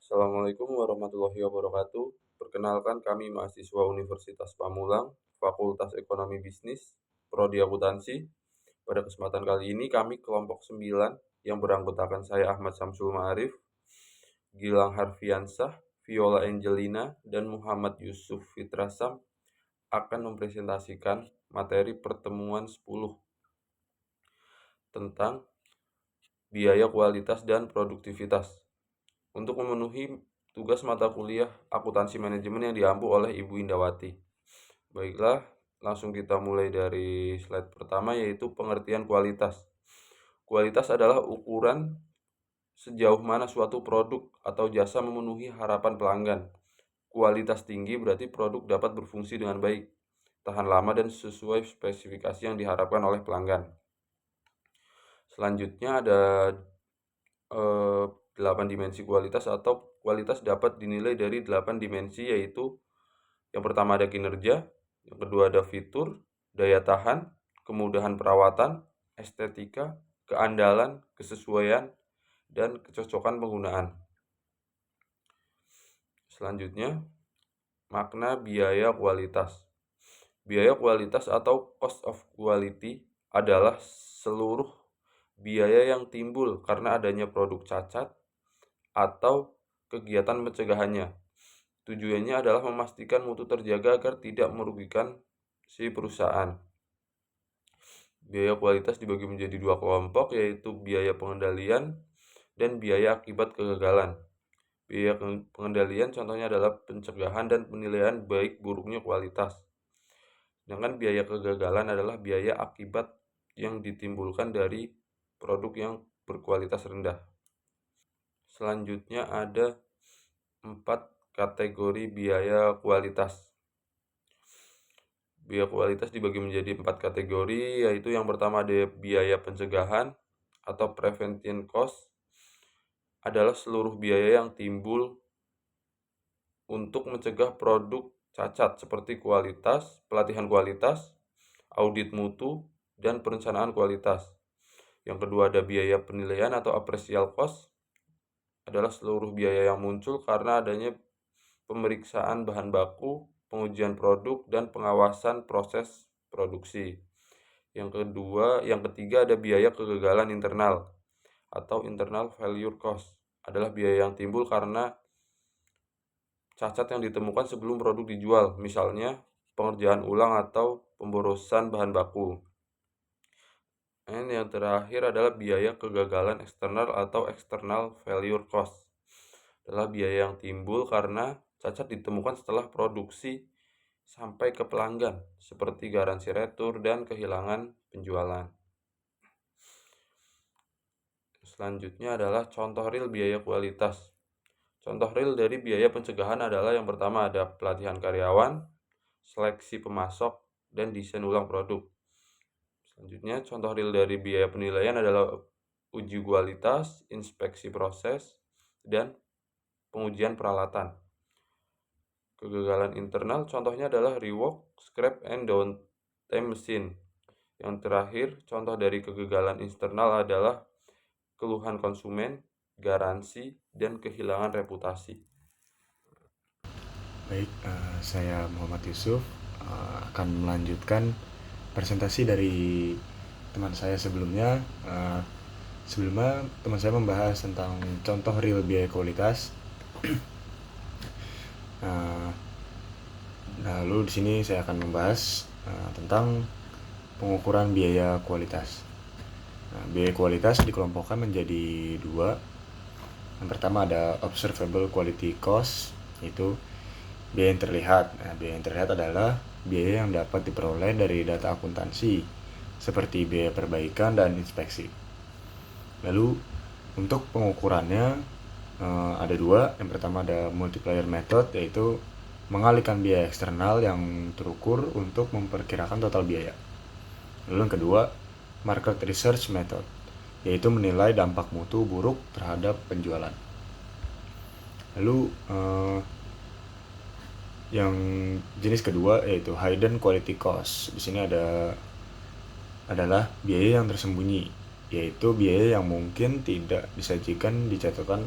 Assalamualaikum warahmatullahi wabarakatuh. Perkenalkan kami mahasiswa Universitas Pamulang, Fakultas Ekonomi Bisnis, Prodi Akuntansi. Pada kesempatan kali ini kami kelompok 9 yang beranggotakan saya Ahmad Samsul Ma'arif, Gilang Harfiansah, Viola Angelina, dan Muhammad Yusuf Fitrasam akan mempresentasikan materi pertemuan 10 tentang biaya kualitas dan produktivitas. Untuk memenuhi tugas mata kuliah akuntansi manajemen yang diampu oleh Ibu Indawati. Baiklah, langsung kita mulai dari slide pertama, yaitu pengertian kualitas. Kualitas adalah ukuran sejauh mana suatu produk atau jasa memenuhi harapan pelanggan. Kualitas tinggi berarti produk dapat berfungsi dengan baik, tahan lama, dan sesuai spesifikasi yang diharapkan oleh pelanggan. Selanjutnya ada 8 dimensi kualitas, atau kualitas dapat dinilai dari 8 dimensi, yaitu yang pertama ada kinerja, yang kedua ada fitur, daya tahan, kemudahan perawatan, estetika, keandalan, kesesuaian, dan kecocokan penggunaan. Selanjutnya, makna biaya kualitas. Biaya kualitas atau cost of quality adalah seluruh biaya yang timbul karena adanya produk cacat atau kegiatan pencegahannya. Tujuannya adalah memastikan mutu terjaga agar tidak merugikan si perusahaan. Biaya kualitas dibagi menjadi dua kelompok, yaitu biaya pengendalian dan biaya akibat kegagalan. Biaya pengendalian contohnya adalah pencegahan dan penilaian baik buruknya kualitas. Sedangkan biaya kegagalan adalah biaya akibat yang ditimbulkan dari produk yang berkualitas rendah. Selanjutnya ada 4 kategori biaya kualitas. Biaya kualitas dibagi menjadi 4 kategori, yaitu yang pertama ada biaya pencegahan atau prevention cost, adalah seluruh biaya yang timbul untuk mencegah produk cacat seperti kualitas, pelatihan kualitas, audit mutu, dan perencanaan kualitas. Yang kedua ada biaya penilaian atau appraisal cost, adalah seluruh biaya yang muncul karena adanya pemeriksaan bahan baku, pengujian produk, dan pengawasan proses produksi. Yang ketiga ada biaya kegagalan internal atau internal failure cost, adalah biaya yang timbul karena cacat yang ditemukan sebelum produk dijual, misalnya pengerjaan ulang atau pemborosan bahan baku. Dan yang terakhir adalah biaya kegagalan eksternal atau external failure cost, adalah biaya yang timbul karena cacat ditemukan setelah produksi sampai ke pelanggan, seperti garansi retur dan kehilangan penjualan. Selanjutnya adalah contoh real biaya kualitas. Contoh real dari biaya pencegahan adalah yang pertama ada pelatihan karyawan, seleksi pemasok, dan desain ulang produk. Selanjutnya, contoh real dari biaya penilaian adalah uji kualitas, inspeksi proses, dan pengujian peralatan. Kegagalan internal contohnya adalah rework, scrap, and downtime mesin. Yang terakhir, contoh dari kegagalan internal adalah keluhan konsumen, garansi, dan kehilangan reputasi. Baik, saya Muhammad Yusuf akan melanjutkan presentasi dari teman saya sebelumnya. Sebelumnya teman saya membahas tentang contoh real biaya kualitas. Lalu di sini saya akan membahas tentang pengukuran biaya kualitas. Biaya kualitas dikelompokkan menjadi dua. Yang pertama ada observable quality cost, yaitu biaya yang terlihat. Biaya yang terlihat adalah biaya yang dapat diperoleh dari data akuntansi, seperti biaya perbaikan dan inspeksi. Lalu untuk pengukurannya ada dua. Yang pertama ada multiplier method, yaitu mengalihkan biaya eksternal yang terukur untuk memperkirakan total biaya. Lalu yang kedua, market research method, yaitu menilai dampak mutu buruk terhadap penjualan. Lalu yang jenis kedua yaitu hidden quality cost. Di sini adalah biaya yang tersembunyi, yaitu biaya yang mungkin tidak disajikan di catatan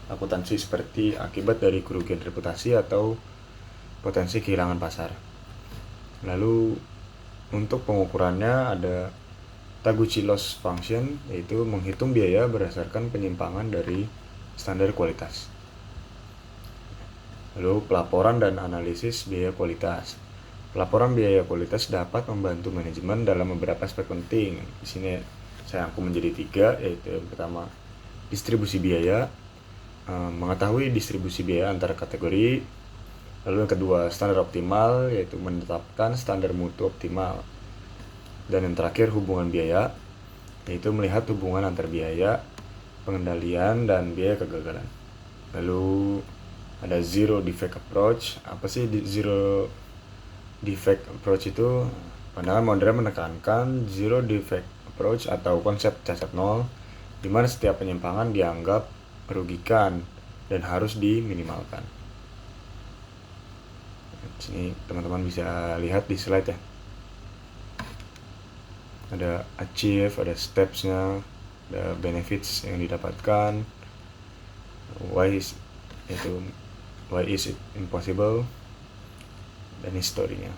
akuntansi seperti akibat dari kerugian reputasi atau potensi kehilangan pasar. Lalu untuk pengukurannya ada Taguchi loss function, yaitu menghitung biaya berdasarkan penyimpangan dari standar kualitas. Lalu pelaporan dan analisis biaya kualitas. Pelaporan biaya kualitas dapat membantu manajemen dalam beberapa aspek penting. Di sini saya rangkum menjadi 3, yaitu yang pertama distribusi biaya, mengetahui distribusi biaya antar kategori. Lalu yang kedua standar optimal, yaitu menetapkan standar mutu optimal. Dan yang terakhir hubungan biaya, yaitu melihat hubungan antar biaya, pengendalian, dan biaya kegagalan. Lalu ada zero defect approach. Apa sih zero defect approach itu? Pandangan modern menekankan zero defect approach atau konsep cacat nol, di mana setiap penyimpangan dianggap merugikan dan harus diminimalkan. Di sini teman-teman bisa lihat di slide ya. Ada achieve, ada steps-nya, ada benefits yang didapatkan, why is it impossible, dan historinya.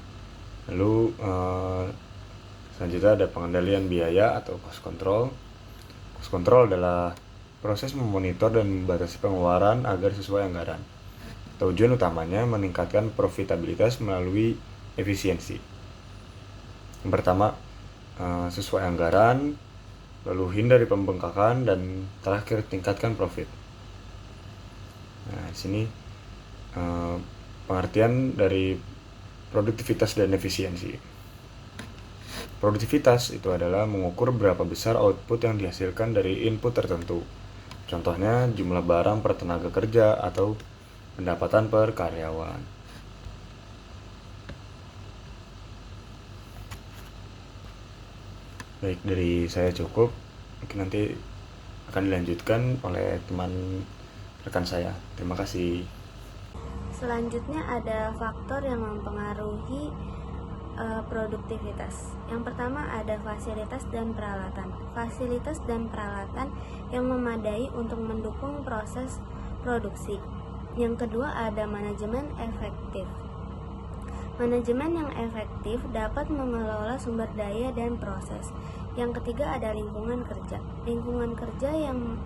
Lalu selanjutnya ada pengendalian biaya atau cost control. Cost control adalah proses memonitor dan membatasi pengeluaran agar sesuai anggaran. Tujuan utamanya meningkatkan profitabilitas melalui efisiensi. Yang pertama, sesuai anggaran, lalu hindari pembengkakan, dan terakhir tingkatkan profit. Nah, di sini pengertian dari produktivitas dan efisiensi. Produktivitas itu adalah mengukur berapa besar output yang dihasilkan dari input tertentu. Contohnya jumlah barang per tenaga kerja atau pendapatan per karyawan. Baik, dari saya cukup. Mungkin nanti akan dilanjutkan oleh teman rekan saya. Terima kasih. Selanjutnya ada faktor yang mempengaruhi produktivitas. Yang pertama ada fasilitas dan peralatan. Fasilitas dan peralatan yang memadai untuk mendukung proses produksi. Yang kedua ada manajemen efektif. Manajemen yang efektif dapat mengelola sumber daya dan proses. Yang ketiga ada lingkungan kerja. Lingkungan kerja yang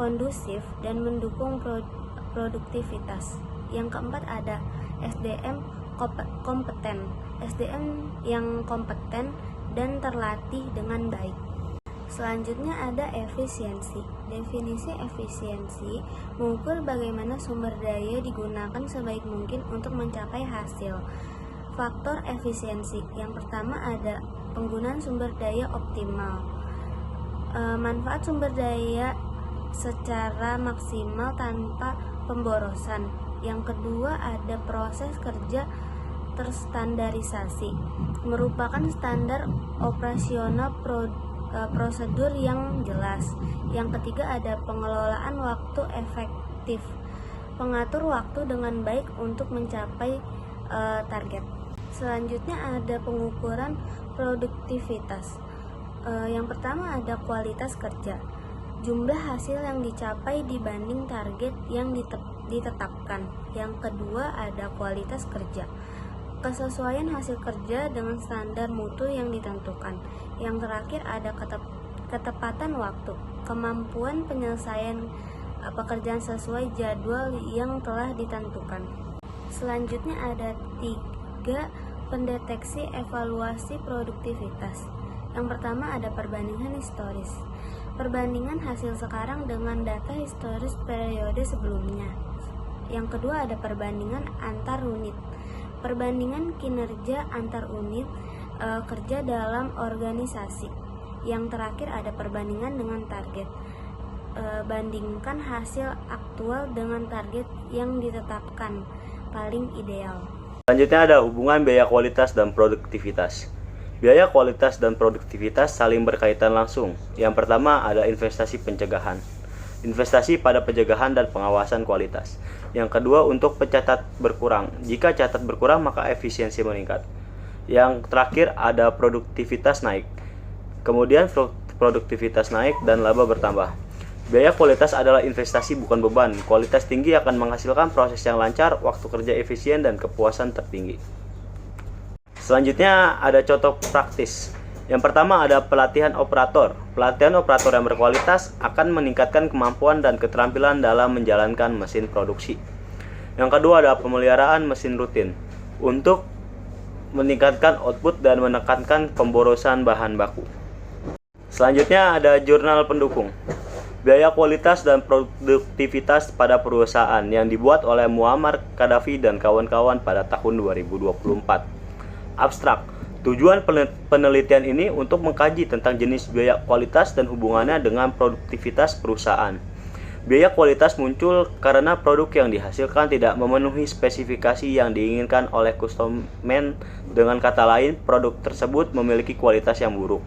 kondusif dan mendukung produktivitas. Yang keempat ada SDM kompeten. SDM yang kompeten dan terlatih dengan baik. Selanjutnya ada efisiensi. Definisi efisiensi mengukur bagaimana sumber daya digunakan sebaik mungkin untuk mencapai hasil. Faktor efisiensi yang pertama ada penggunaan sumber daya optimal. Manfaat sumber daya secara maksimal tanpa pemborosan. Yang kedua ada proses kerja terstandarisasi, merupakan standar operasional prosedur yang jelas. Yang ketiga ada pengelolaan waktu efektif, mengatur waktu dengan baik untuk mencapai target. Selanjutnya ada pengukuran produktivitas. Yang pertama ada kualitas kerja, jumlah hasil yang dicapai dibanding target yang ditetapkan. Yang kedua ada kualitas kerja, kesesuaian hasil kerja dengan standar mutu yang ditentukan. Yang terakhir ada ketepatan waktu, kemampuan penyelesaian pekerjaan sesuai jadwal yang telah ditentukan. Selanjutnya ada 3 pendeteksi evaluasi produktivitas. Yang pertama ada perbandingan historis. Perbandingan hasil sekarang dengan data historis periode sebelumnya. Yang kedua ada perbandingan antar unit. Perbandingan kinerja antar unit kerja dalam organisasi. Yang terakhir ada perbandingan dengan target. Bandingkan hasil aktual dengan target yang ditetapkan paling ideal. Selanjutnya ada hubungan biaya kualitas dan produktivitas. Biaya kualitas dan produktivitas saling berkaitan langsung. Yang pertama ada investasi pencegahan. Investasi pada pencegahan dan pengawasan kualitas. Yang kedua untuk pencatat berkurang. Jika catat berkurang maka efisiensi meningkat. Yang terakhir ada produktivitas naik. Kemudian produktivitas naik dan laba bertambah. Biaya kualitas adalah investasi bukan beban. Kualitas tinggi akan menghasilkan proses yang lancar, waktu kerja efisien, dan kepuasan tertinggi. Selanjutnya ada contoh praktis. Yang pertama ada pelatihan operator. Pelatihan operator yang berkualitas akan meningkatkan kemampuan dan keterampilan dalam menjalankan mesin produksi. Yang kedua ada pemeliharaan mesin rutin untuk meningkatkan output dan menekankan pemborosan bahan baku. Selanjutnya ada jurnal pendukung. Biaya kualitas dan produktivitas pada perusahaan yang dibuat oleh Muammar Gaddafi dan kawan-kawan pada tahun 2024. Abstrak. Tujuan penelitian ini untuk mengkaji tentang jenis biaya kualitas dan hubungannya dengan produktivitas perusahaan. Biaya kualitas muncul karena produk yang dihasilkan tidak memenuhi spesifikasi yang diinginkan oleh konsumen. Dengan kata lain, produk tersebut memiliki kualitas yang buruk,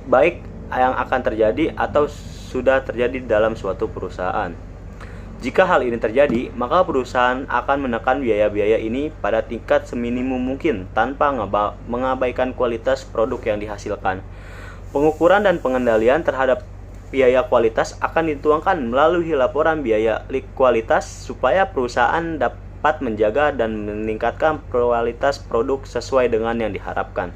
baik yang akan terjadi atau sudah terjadi dalam suatu perusahaan. Jika hal ini terjadi, maka perusahaan akan menekan biaya-biaya ini pada tingkat seminimum mungkin tanpa mengabaikan kualitas produk yang dihasilkan. Pengukuran dan pengendalian terhadap biaya kualitas akan dituangkan melalui laporan biaya kualitas supaya perusahaan dapat menjaga dan meningkatkan kualitas produk sesuai dengan yang diharapkan.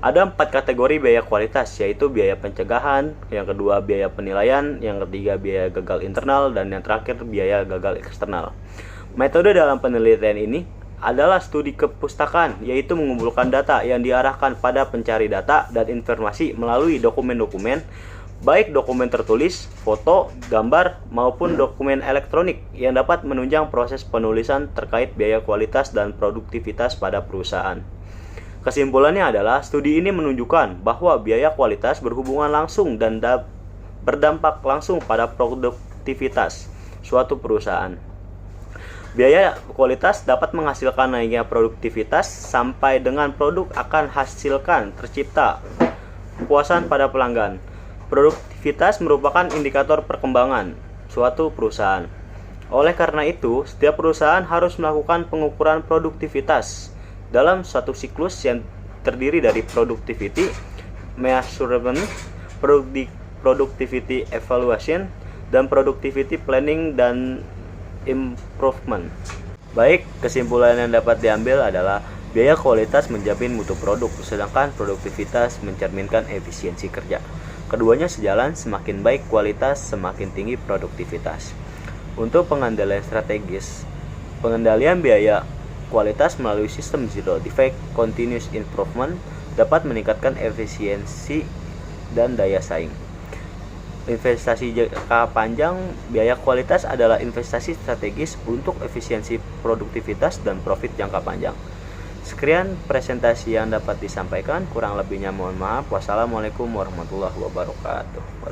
Ada 4 kategori biaya kualitas, yaitu biaya pencegahan, yang kedua biaya penilaian, yang ketiga biaya gagal internal, dan yang terakhir biaya gagal eksternal. Metode dalam penelitian ini adalah studi kepustakaan, yaitu mengumpulkan data yang diarahkan pada pencari data dan informasi melalui dokumen-dokumen, baik dokumen tertulis, foto, gambar, maupun dokumen elektronik yang dapat menunjang proses penulisan terkait biaya kualitas dan produktivitas pada perusahaan. Kesimpulannya adalah studi ini menunjukkan bahwa biaya kualitas berhubungan langsung dan berdampak langsung pada produktivitas suatu perusahaan. Biaya kualitas dapat menghasilkan naiknya produktivitas sampai dengan produk akan hasilkan tercipta kepuasan pada pelanggan. Produktivitas merupakan indikator perkembangan suatu perusahaan. Oleh karena itu, setiap perusahaan harus melakukan pengukuran produktivitas dalam suatu siklus yang terdiri dari productivity measurement, productivity evaluation, dan productivity planning dan improvement. Baik, kesimpulan yang dapat diambil adalah biaya kualitas menjamin mutu produk, sedangkan produktivitas mencerminkan efisiensi kerja. Keduanya sejalan, semakin baik kualitas, semakin tinggi produktivitas. Untuk pengendalian strategis, pengendalian biaya kualitas melalui sistem zero defect continuous improvement dapat meningkatkan efisiensi dan daya saing. Investasi jangka panjang, biaya kualitas adalah investasi strategis untuk efisiensi produktivitas dan profit jangka panjang. Sekian presentasi yang dapat disampaikan, kurang lebihnya mohon maaf. Wassalamualaikum warahmatullahi wabarakatuh.